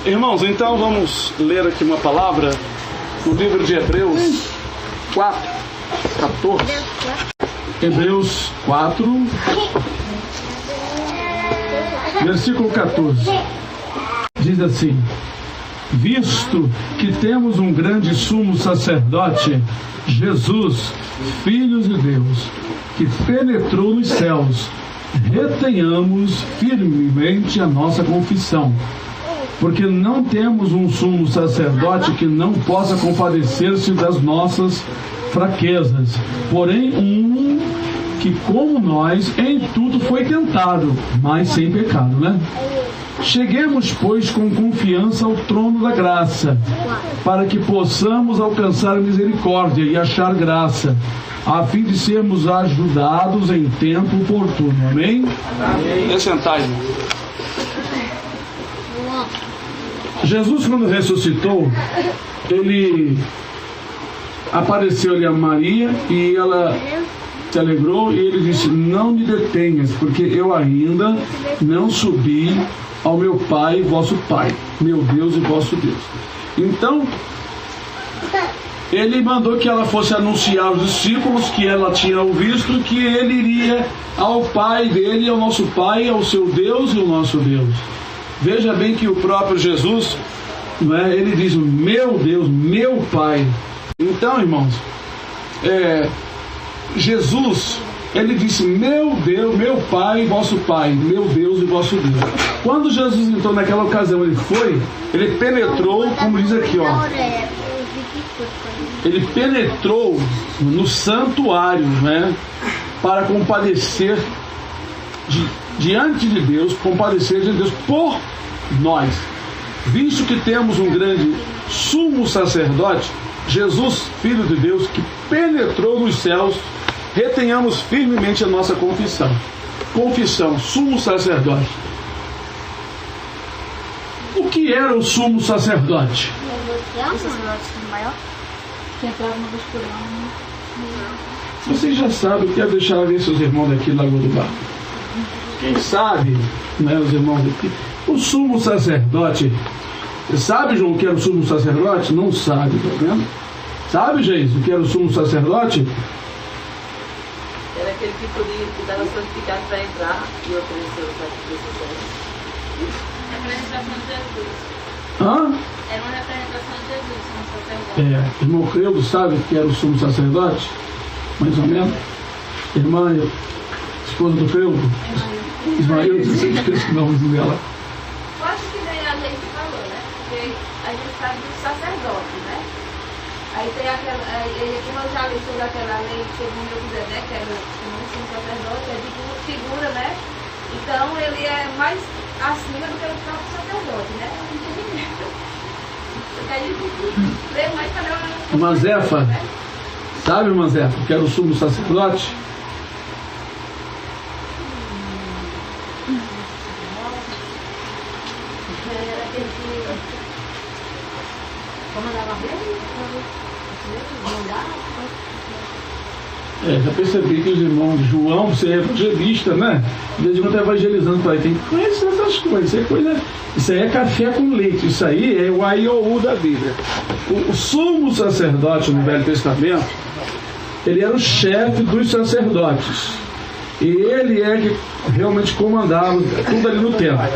Irmãos, então vamos ler aqui uma palavra no livro de Hebreus 4, 14. Hebreus 4, versículo 14. Diz assim: visto que temos um grande sumo sacerdote, Jesus, Filho de Deus, que penetrou nos céus, retenhamos firmemente a nossa confissão, porque não temos um sumo sacerdote que não possa compadecer-se das nossas fraquezas, porém um que, como nós, em tudo foi tentado, mas sem pecado, né? Cheguemos, pois, com confiança ao trono da graça, para que possamos alcançar misericórdia e achar graça, a fim de sermos ajudados em tempo oportuno. Amém? Amém. Sentai, irmão. Jesus, quando ressuscitou, ele apareceu-lhe a Maria e ela se alegrou, e ele disse: não me detenhas, porque eu ainda não subi ao meu Pai, vosso Pai, meu Deus e vosso Deus. Então, ele mandou que ela fosse anunciar aos discípulos que ela tinha visto, que ele iria ao Pai dele, ao nosso Pai, ao seu Deus e ao nosso Deus. Veja bem que o próprio Jesus, ele diz: meu Deus, meu Pai. Então, irmãos, Jesus, ele disse: meu Deus, meu Pai, vosso Pai, meu Deus e vosso Deus. Quando Jesus entrou naquela ocasião, ele penetrou, como diz aqui, ó, ele penetrou no santuário, para compadecer diante de Deus, compadecer diante de Deus por nós. Visto que temos um grande sumo sacerdote, Jesus, Filho de Deus, que penetrou nos céus, retenhamos firmemente a nossa confissão. Confissão, sumo sacerdote. O que era o sumo sacerdote? O sacerdote maior que entrava uma vez por ano. Vocês já sabem, eu quero deixar ver seus irmãos daqui na Lagoa do Barco. Quem sabe, os irmãos aqui, o sumo sacerdote, sabe, João, o que era o sumo sacerdote? Não sabe, tá vendo? Sabe, gente, o que era o sumo sacerdote? Era aquele que podia, que dava santificado para entrar e oferecer o sacrifício. A representação de Jesus. Hã? Era uma representação de Jesus, sumo sacerdote. Irmão Creudo, sabe o que era o sumo sacerdote? Mais ou menos. Irmã, esposa do Creudo? Ismael, você esquece o nome dela. Eu acho que nem a lei que falou, né? Porque a gente sabe do sacerdote, né? Aí tem aquela, como eu já li sobre aquela lei segundo eu quiser, né? Que era o sumo sacerdote, é de figura, né? Então ele é mais acima do que o próprio sacerdote, né? Porque a gente lê mais para Mazefa, né? Sabe, Mazefa, que era o sumo sacerdote? Já percebi que os irmãos João, você é evangelista, né? De vez em quando tá evangelizando para aí, tem que conhecer essas coisas. Isso aí é café com leite, isso aí é o aiou da Bíblia. O sumo sacerdote no Velho Testamento, ele era o chefe dos sacerdotes. E ele é que realmente comandava tudo ali no templo.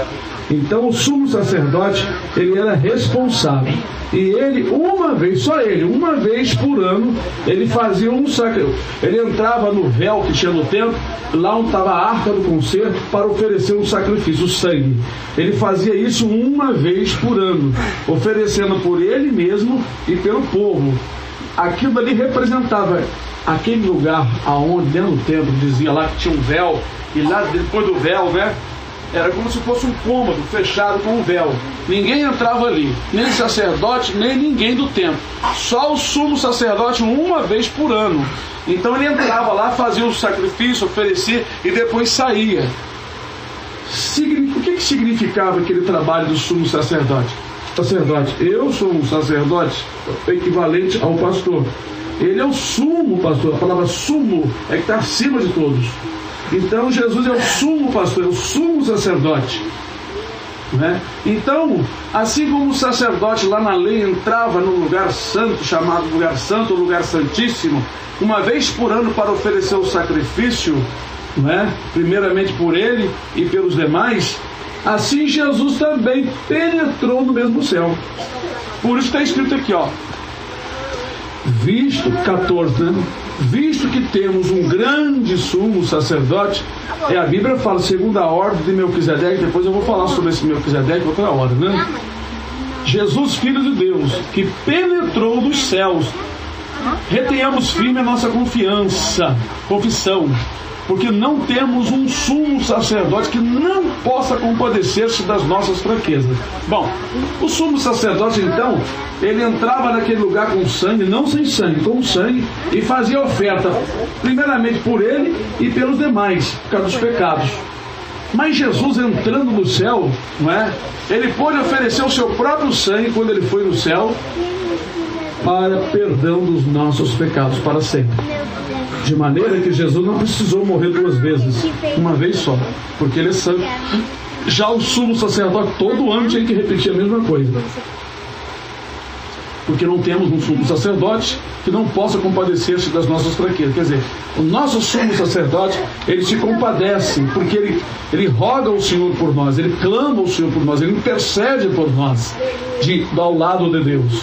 Então o sumo sacerdote, ele era responsável. E ele, uma vez por ano, ele fazia um sacrifício. Ele entrava no véu que tinha no templo, lá onde estava a arca do concerto, para oferecer um sacrifício, o sangue. Ele fazia isso uma vez por ano, oferecendo por ele mesmo e pelo povo. Aquilo ali representava aquele lugar aonde, dentro do templo, dizia lá que tinha um véu, e lá depois do véu, era como se fosse um cômodo fechado com um véu. Ninguém entrava ali, nem sacerdote, nem ninguém do templo. Só o sumo sacerdote uma vez por ano. Então ele entrava lá, fazia o sacrifício, oferecia e depois saía. O que significava aquele trabalho do sumo sacerdote? Eu sou um sacerdote equivalente ao pastor. Ele é o sumo pastor. A palavra sumo é que está acima de todos. Então Jesus é o sumo pastor, é o sumo sacerdote. né? Então, assim como o sacerdote lá na lei entrava no lugar santo, chamado lugar santo, lugar santíssimo, uma vez por ano para oferecer o sacrifício, né? Primeiramente por ele e pelos demais, assim Jesus também penetrou no mesmo céu. Por isso está escrito aqui, ó, visto 14, né? Visto que temos um grande sumo sacerdote, a Bíblia fala segundo a ordem de Melquisedeque. Depois eu vou falar sobre esse Melquisedeque outra hora, né? Jesus, Filho de Deus, que penetrou dos céus, retenhamos firme a nossa confissão, porque não temos um sumo sacerdote que não possa compadecer-se das nossas fraquezas. Bom, o sumo sacerdote, então, ele entrava naquele lugar com sangue, não sem sangue, com sangue, e fazia oferta, primeiramente por ele e pelos demais, por causa dos pecados. Mas Jesus, entrando no céu, não é? Ele pôde oferecer o seu próprio sangue quando ele foi no céu, para perdão dos nossos pecados para sempre. De maneira que Jesus não precisou morrer duas vezes, uma vez só, porque ele é santo. Já o sumo sacerdote todo ano tinha que repetir a mesma coisa, porque não temos um sumo sacerdote que não possa compadecer-se das nossas fraquezas. Quer dizer, o nosso sumo sacerdote, ele se compadece, porque ele roga ao Senhor por nós, ele clama ao Senhor por nós, ele intercede por nós, ao lado de Deus.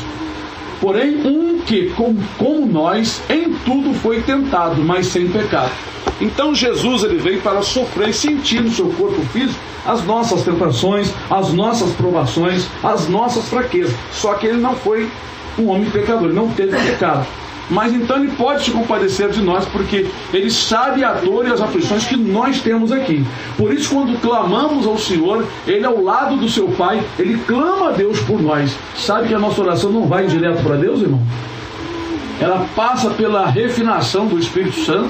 Porém, um que, como nós, em tudo foi tentado, mas sem pecado. Então Jesus, ele veio para sofrer e sentir no seu corpo físico as nossas tentações, as nossas provações, as nossas fraquezas. Só que ele não foi um homem pecador, ele não teve pecado. Mas então ele pode se compadecer de nós, porque ele sabe a dor e as aflições que nós temos aqui. Por isso, quando clamamos ao Senhor, ele ao lado do seu Pai, ele clama a Deus por nós. Sabe que a nossa oração não vai direto para Deus, irmão? Ela passa pela refinação do Espírito Santo,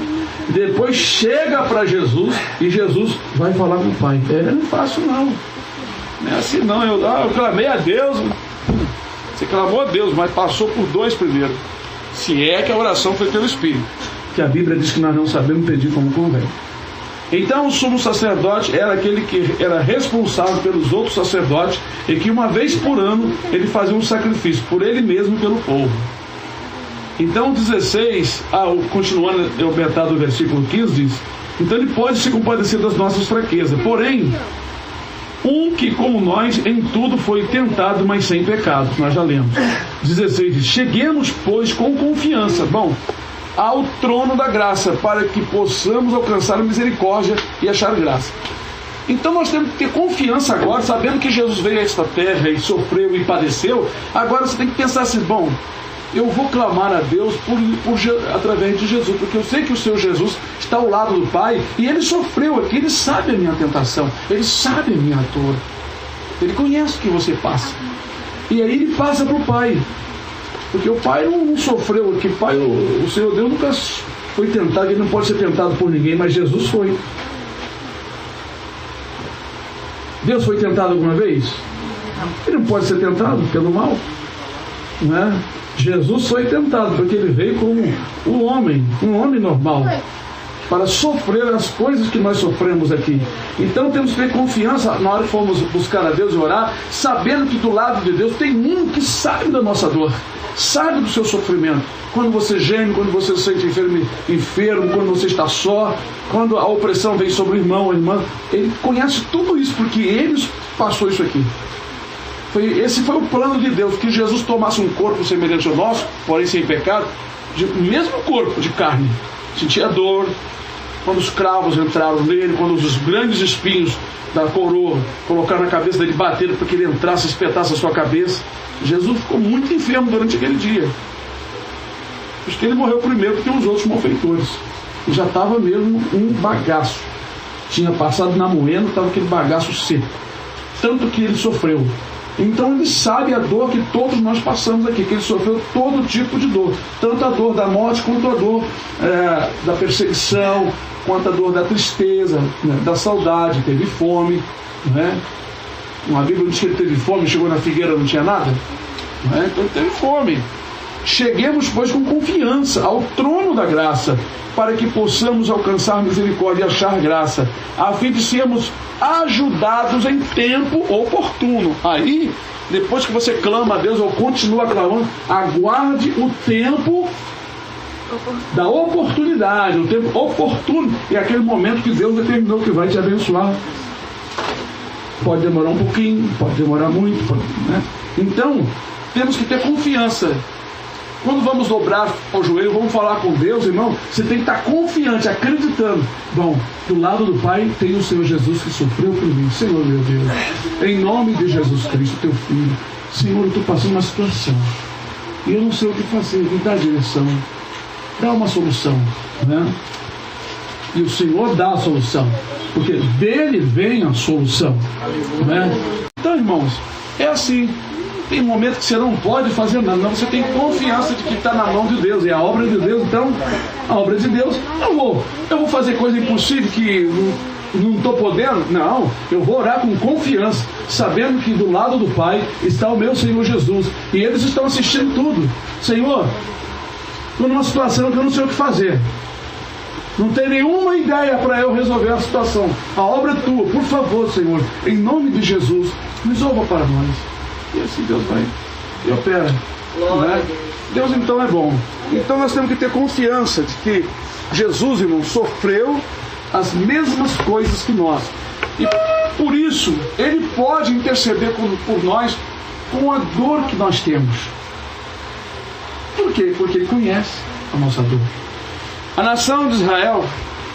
depois chega para Jesus, e Jesus vai falar com o Pai. Não é fácil não, não é assim não. Eu clamei a Deus. Você clamou a Deus, mas passou por dois primeiro, se é que a oração foi pelo Espírito, que a Bíblia diz que nós não sabemos pedir como convém. Então o sumo sacerdote era aquele que era responsável pelos outros sacerdotes, e que uma vez por ano ele fazia um sacrifício por ele mesmo e pelo povo. Então 16, continuando a metade do versículo 15, diz: então ele pode se compadecer das nossas fraquezas, porém um que, como nós, em tudo foi tentado, mas sem pecado. Nós já lemos. 16 diz: cheguemos, pois, com confiança, ao trono da graça, para que possamos alcançar a misericórdia e achar graça. Então nós temos que ter confiança agora, sabendo que Jesus veio a esta terra e sofreu e padeceu. Agora você tem que pensar assim: eu vou clamar a Deus através de Jesus, porque eu sei que o seu Jesus está ao lado do Pai, e ele sofreu aqui, ele sabe a minha tentação, ele sabe a minha dor, ele conhece o que você passa, e aí ele passa para o Pai, porque o Pai não sofreu aqui. O Senhor Deus nunca foi tentado, ele não pode ser tentado por ninguém, mas Jesus foi. Deus foi tentado alguma vez? Ele não pode ser tentado pelo mal, não é? Jesus foi tentado, porque ele veio como um homem normal, para sofrer as coisas que nós sofremos aqui. Então temos que ter confiança na hora que formos buscar a Deus e orar, sabendo que do lado de Deus tem um que sabe da nossa dor, sabe do seu sofrimento. Quando você geme, quando você se sente enfermo, quando você está só, quando a opressão vem sobre o irmão ou a irmã, ele conhece tudo isso, porque ele passou isso aqui. Esse foi o plano de Deus, que Jesus tomasse um corpo semelhante ao nosso, porém sem pecado, mesmo corpo de carne. Sentia dor quando os cravos entraram nele, quando os grandes espinhos da coroa colocaram na cabeça dele, bateram para que ele entrasse e espetasse a sua cabeça. Jesus ficou muito enfermo durante aquele dia. Por isso que ele morreu primeiro que os outros malfeitores. E já estava mesmo um bagaço. Tinha passado na moenda, estava aquele bagaço seco. Tanto que ele sofreu. Então ele sabe a dor que todos nós passamos aqui, que ele sofreu todo tipo de dor, tanto a dor da morte, quanto a dor da perseguição, quanto a dor da tristeza, né, da saudade. Teve fome, né? A Bíblia diz que ele teve fome, chegou na figueira, não tinha nada, né? Então ele teve fome, Cheguemos, pois, com confiança ao trono da graça, para que possamos alcançar misericórdia e achar graça, a fim de sermos ajudados em tempo oportuno. Aí, depois que você clama a Deus ou continua clamando, aguarde o tempo da oportunidade, o tempo oportuno, e aquele momento que Deus determinou que vai te abençoar. Pode demorar um pouquinho, pode demorar muito, né? Então, temos que ter confiança. Quando vamos dobrar o joelho, vamos falar com Deus, irmão, você tem que estar confiante, acreditando. Bom, do lado do Pai tem o Senhor Jesus que sofreu por mim. Senhor, meu Deus, em nome de Jesus Cristo, teu Filho, Senhor, eu estou passando uma situação e eu não sei o que fazer, me dá a direção, dá uma solução, né? E o Senhor dá a solução, porque dele vem a solução, né? Então, irmãos, é assim. Tem momentos que você não pode fazer nada, não, você tem confiança de que está na mão de Deus, é a obra de Deus. Então, a obra de Deus, eu vou fazer coisa impossível que não estou podendo? Não, eu vou orar com confiança, sabendo que do lado do Pai está o meu Senhor Jesus, e eles estão assistindo tudo. Senhor, estou numa situação que eu não sei o que fazer, não tem nenhuma ideia para eu resolver a situação, a obra é tua, por favor, Senhor, em nome de Jesus, resolva para nós. E assim Deus vai e opera, né? Deus então é bom. Então nós temos que ter confiança de que Jesus, irmão, sofreu as mesmas coisas que nós, e por isso Ele pode interceder por nós com a dor que nós temos. Por quê? Porque Ele conhece a nossa dor. A nação de Israel,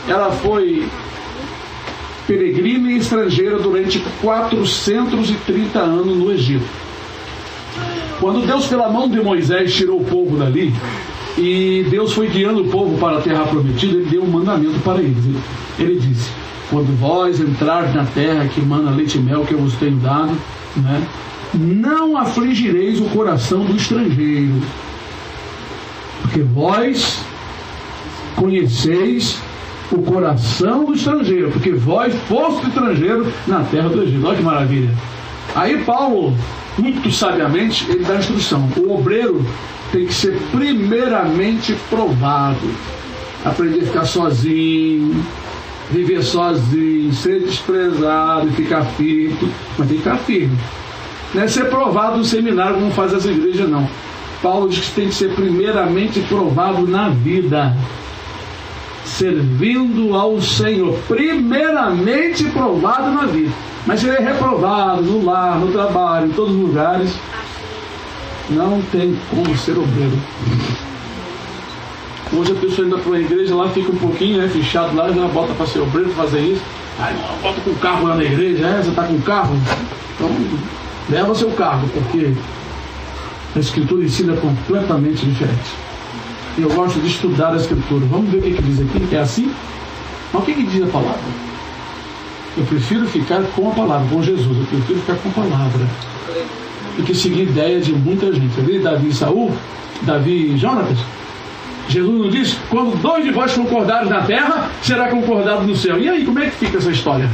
ela foi peregrina e estrangeira durante 430 anos no Egito. Quando Deus, pela mão de Moisés, tirou o povo dali, e Deus foi guiando o povo para a terra prometida, Ele deu um mandamento para eles. Ele disse: quando vós entrardes na terra que mana leite e mel, que eu vos tenho dado, né, não afligireis o coração do estrangeiro, porque vós conheceis o coração do estrangeiro, porque vós foste estrangeiro na terra do Egito. Olha que maravilha. Aí Paulo, muito sabiamente, ele dá a instrução: o obreiro tem que ser primeiramente provado, aprender a ficar sozinho, viver sozinho, ser desprezado e ficar firme. Mas tem que ficar firme, não é ser provado no seminário como faz as igrejas, não. Paulo diz que tem que ser primeiramente provado na vida, servindo ao Senhor, primeiramente provado na vida. Mas se ele é reprovado no lar, no trabalho, em todos os lugares, não tem como ser obreiro. Hoje a pessoa entra para a igreja, lá fica um pouquinho, né, fechado lá, já bota para ser obreiro, fazer isso. Ai, não, bota com o carro lá na igreja, você está com o carro? Então leva seu carro, porque a Escritura ensina completamente diferente. E eu gosto de estudar a Escritura. Vamos ver o que diz aqui. É assim? Mas o que diz a palavra? Eu prefiro ficar com a palavra, com Jesus. Eu prefiro ficar com a palavra do que seguir ideia de muita gente. Eu vi Davi e Saul, Davi e Jonatas. Jesus não disse: quando dois de vós concordarem na terra, será concordado no céu. E aí, como é que fica essa história?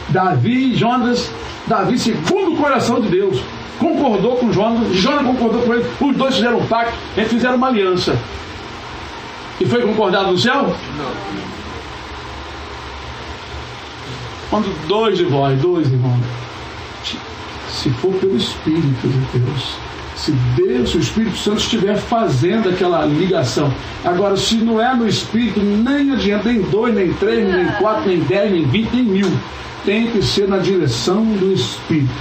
Davi e Jonatas, Davi, segundo o coração de Deus, concordou com Jonas, Jonas concordou com ele, os dois fizeram um pacto, eles fizeram uma aliança. E foi concordado no céu? Não. Quando dois de vós, dois irmãos, se for pelo Espírito de Deus, se Deus, o Espírito Santo estiver fazendo aquela ligação. Agora, se não é no Espírito, nem adianta, nem 2, nem 3, nem 4, nem 10, nem 20, nem 1000. Tem que ser na direção do Espírito.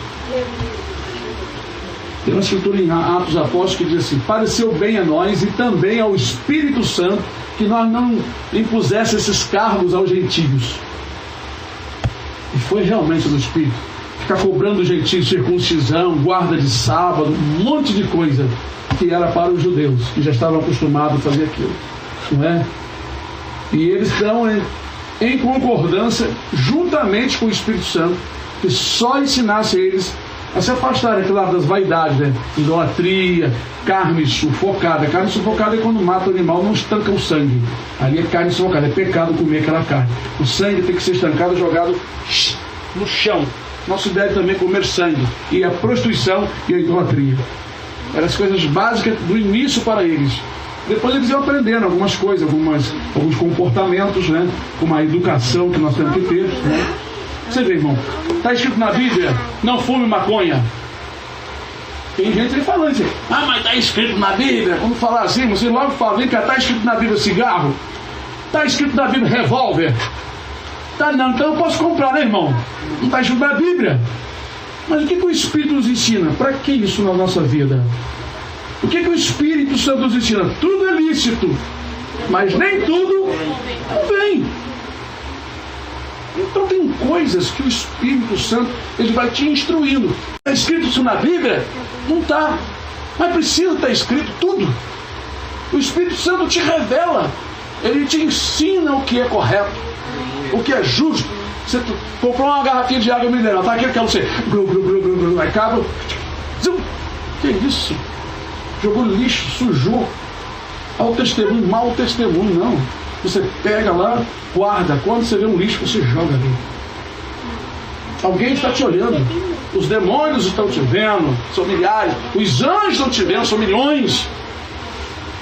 Tem uma escritura em Atos dos Apóstolos que diz assim: pareceu bem a nós e também ao Espírito Santo que nós não impusesse esses cargos aos gentios. E foi realmente no Espírito. Ficar cobrando os gentios circuncisão, guarda de sábado, um monte de coisa que era para os judeus, que já estavam acostumados a fazer aquilo, não é? E eles estão em concordância juntamente com o Espírito Santo, que só ensinasse eles a se afastarem, claro, das vaidades, né? Idolatria, carne sufocada. Carne sufocada é quando mata o animal, não estanca o sangue. Ali é carne sufocada, é pecado comer aquela carne. O sangue tem que ser estancado, jogado no chão. Não se deve também comer sangue. E a prostituição e a idolatria. Eram as coisas básicas do início para eles. Depois eles iam aprendendo algumas coisas, alguns comportamentos, né? Como a educação que nós temos que ter, né? Você vê, irmão, está escrito na Bíblia, não fume maconha. Tem gente aí falando assim, mas está escrito na Bíblia. Quando falar assim, você logo fala, vem cá, está escrito na Bíblia cigarro? Está escrito na Bíblia revólver? Tá, não, então eu posso comprar, né, irmão? Não está escrito na Bíblia. Mas o que o Espírito nos ensina? Para que isso na nossa vida? O que o Espírito Santo nos ensina? Tudo é lícito, mas nem tudo vem. Então tem coisas que o Espírito Santo ele vai te instruindo. Está escrito isso na Bíblia? Não está. Mas precisa estar escrito tudo. O Espírito Santo te revela. Ele te ensina o que é correto, o que é justo. Você comprou uma garrafinha de água mineral, tá aqui, quer você aí acaba. Que isso? Jogou lixo, sujou. Ao testemunho, mau testemunho, não. Você pega lá, guarda. Quando você vê um lixo, você joga ali. Alguém está te olhando. Os demônios estão te vendo. São milhares. Os anjos estão te vendo. São milhões.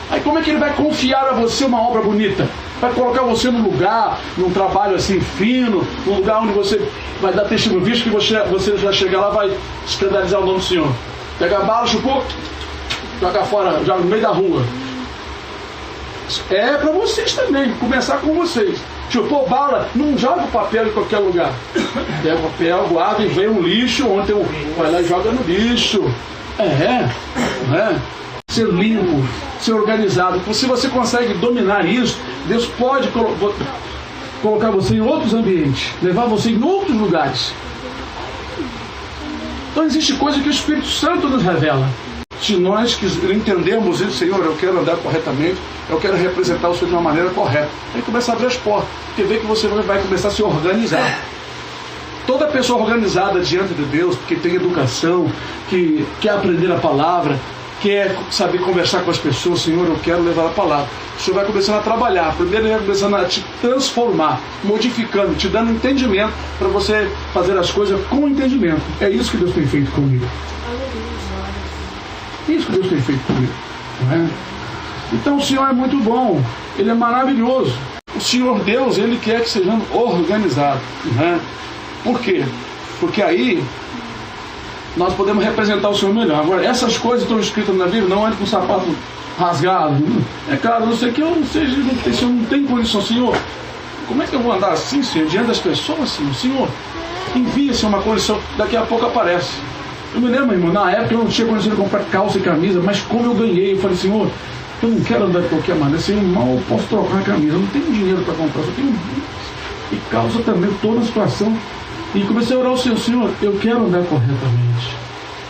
Aí como é que ele vai confiar a você uma obra bonita? Vai colocar você num lugar, num trabalho assim fino, num lugar onde você vai dar testemunho, visto que você já chegar lá, vai escandalizar o nome do Senhor. Pega a bala, chupou, joga fora, joga no meio da rua. É para vocês também, começar com vocês. Chupou bala, não joga o papel em qualquer lugar. Pega o papel, guarda e vem um lixo, ontem vai lá e joga no lixo. Ser limpo, ser organizado. Se você consegue dominar isso, Deus pode colocar você em outros ambientes, levar você em outros lugares. Então existe coisa que o Espírito Santo nos revela. Se nós entendemos isso, Senhor, eu quero andar corretamente, eu quero representar o Senhor de uma maneira correta. Aí começa a abrir as portas, porque vê que você vai começar a se organizar. Toda pessoa organizada diante de Deus, que tem educação, que quer aprender a palavra, quer saber conversar com as pessoas, Senhor, eu quero levar a palavra. O Senhor vai começando a trabalhar. Primeiro ele vai começando a te transformar, modificando, te dando entendimento para você fazer as coisas com entendimento. É isso que Deus tem feito comigo. É isso que Deus tem feito comigo. Não é? Então o Senhor é muito bom. Ele é maravilhoso. O Senhor Deus, Ele quer que sejamos organizados. Não é? Por quê? Porque aí nós podemos representar o Senhor melhor. Agora, essas coisas estão escritas na Bíblia, não ande com o sapato rasgado. É claro, não sei que eu não seja, se eu não tenho condição, Senhor, como é que eu vou andar assim, Senhor, diante das pessoas, Senhor? Envia-se uma condição, daqui a pouco aparece. Eu me lembro, irmão, na época eu não tinha condição de comprar calça e camisa, mas como eu ganhei, eu falei, Senhor, eu não quero andar de qualquer maneira, Senhor, mal eu posso trocar a camisa, eu não tenho dinheiro para comprar, só tenho e calça também, toda a situação. E comecei a orar ao Senhor, Senhor, eu quero andar corretamente.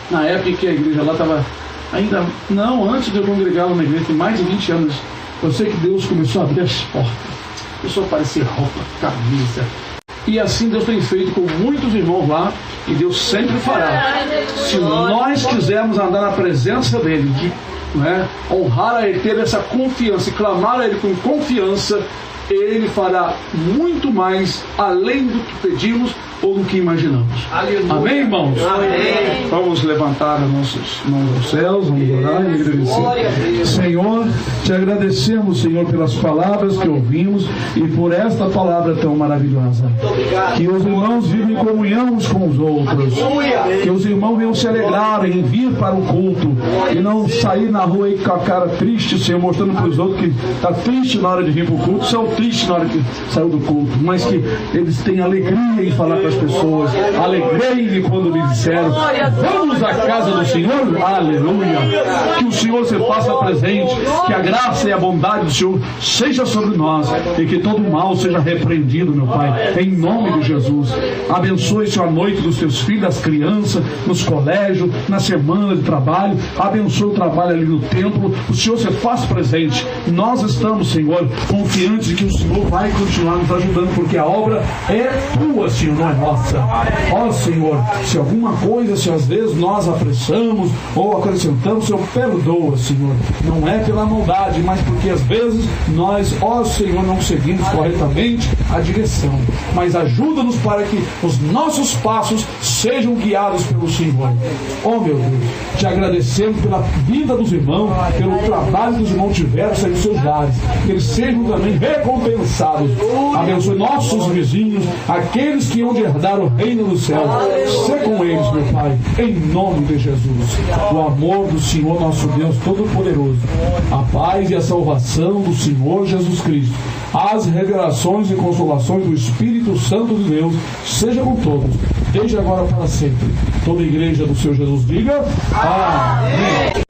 Na época que a igreja lá estava ainda, não, antes de eu congregar lá na igreja, tem mais de 20 anos, eu sei que Deus começou a abrir as portas, começou a aparecer roupa, camisa. E assim Deus tem feito com muitos irmãos lá, e Deus sempre fará. Se nós quisermos andar na presença dEle, honrar a Ele, ter essa confiança e clamar a Ele com confiança, Ele fará muito mais além do que pedimos ou do que imaginamos. Aleluia. Amém, irmãos? Amém. Vamos levantar as nossas mãos aos céus, vamos orar e agradecer. Senhor, te agradecemos, Senhor, pelas palavras que ouvimos e por esta palavra tão maravilhosa. Que os irmãos vivem em comunhão uns com os outros. Que os irmãos venham se alegrarem em vir para o culto e não sair na rua aí com a cara triste, Senhor, mostrando para os outros que está triste na hora de vir para o culto, são tristes na hora que saiu do culto, mas que eles tenham alegria em falar para as pessoas. Alegrei-me quando me disseram, vamos à casa do Senhor. Aleluia. Que o Senhor se faça presente, que a graça e a bondade do Senhor seja sobre nós e que todo mal seja repreendido, meu Pai, em nome de Jesus. Abençoe, Senhor, a noite dos teus filhos, das crianças, nos colégios, na semana de trabalho. Abençoe o trabalho ali no templo. O Senhor se faz presente. Nós estamos, Senhor, confiantes de que que o Senhor vai continuar nos ajudando, porque a obra é tua, Senhor, não é nossa. Ó Senhor, se alguma coisa, se às vezes nós apressamos ou acrescentamos, Senhor, perdoa, Senhor. Não é pela maldade, mas porque às vezes nós, ó Senhor, não seguimos corretamente a direção. Mas ajuda-nos para que os nossos passos sejam guiados pelo Senhor. Ó meu Deus, te agradecemos pela vida dos irmãos, pelo trabalho que os irmãos tiveram em seus lares, que eles sejam também recompensados. Abençoe nossos vizinhos, aqueles que hão de herdar o reino do céu. Sê com eles, meu Pai, em nome de Jesus. O amor do Senhor nosso Deus Todo-Poderoso, a paz e a salvação do Senhor Jesus Cristo, as revelações e consolações do Espírito Santo de Deus, seja com todos, desde agora para sempre. Toda a igreja do Senhor Jesus diga amém.